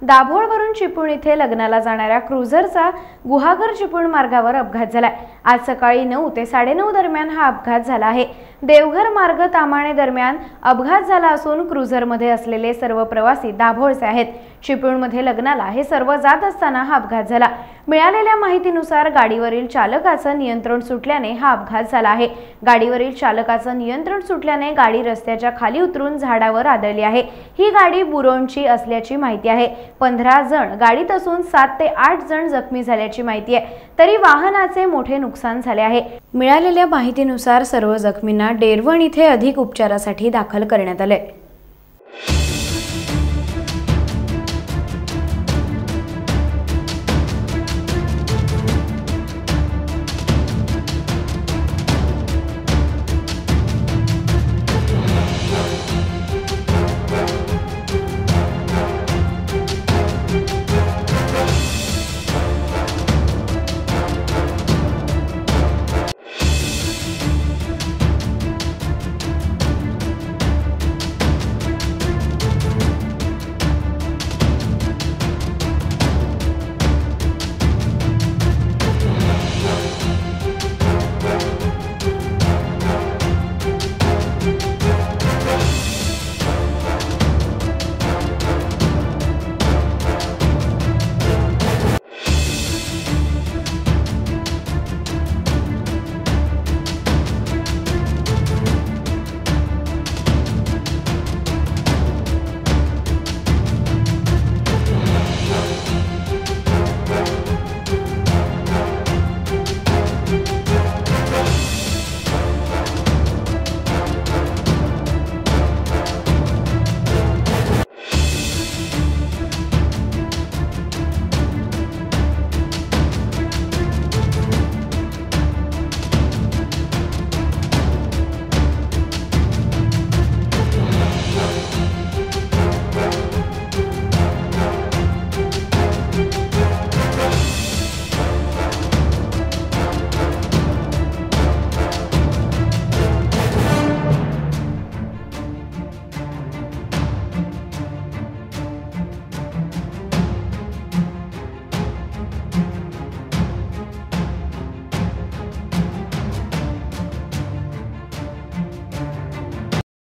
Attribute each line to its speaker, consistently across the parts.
Speaker 1: दाभोळवरून चिपळूण इथे लग्नाला जाणाऱ्या क्रुझरचा गुहागर चिपळूण मार्गावर अपघात झालाय। आज सकाळी 9 ते 9:30 दरम्यान हा अपघात झाला आहे। देवघर मार्ग तामाणे दरम्यान अपघात झाला असून क्रुझरमध्ये असलेले सर्व प्रवासी दाभोळचे आहेत। चिपळूणमध्ये लग्नाला हे सर्व जात असताना हा अपघात झाला। मिळालेल्या माहितीनुसार गाडीवरील चालकाचं नियंत्रण सुटल्याने हा अपघात झाला आहे। गाडीवरील चालकाचं नियंत्रण सुटल्याने गाडी रस्त्याच्या खाली उतरून झाडावर आदळली आहे। ही गाडी बुरोंची असल्याची माहिती आहे। 15 जण गाडीत असून 7 ते 8 जण जखमी झाल्याची माहिती आहे। तरी वाहनाचे मोठे नुकसान झाले आहे। मिळालेल्या माहितीनुसार सर्व जखमींना डेरवण इथे अधिक उपचारासाठी दाखल करण्यात आले।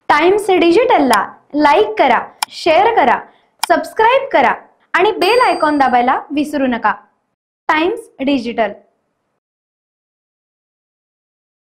Speaker 1: टाइम्स डिजिटलला लाईक करा, शेअर करा, सबस्क्राइब करा आणि बेल आयकॉन दाबायला विसरू नका। Times digital.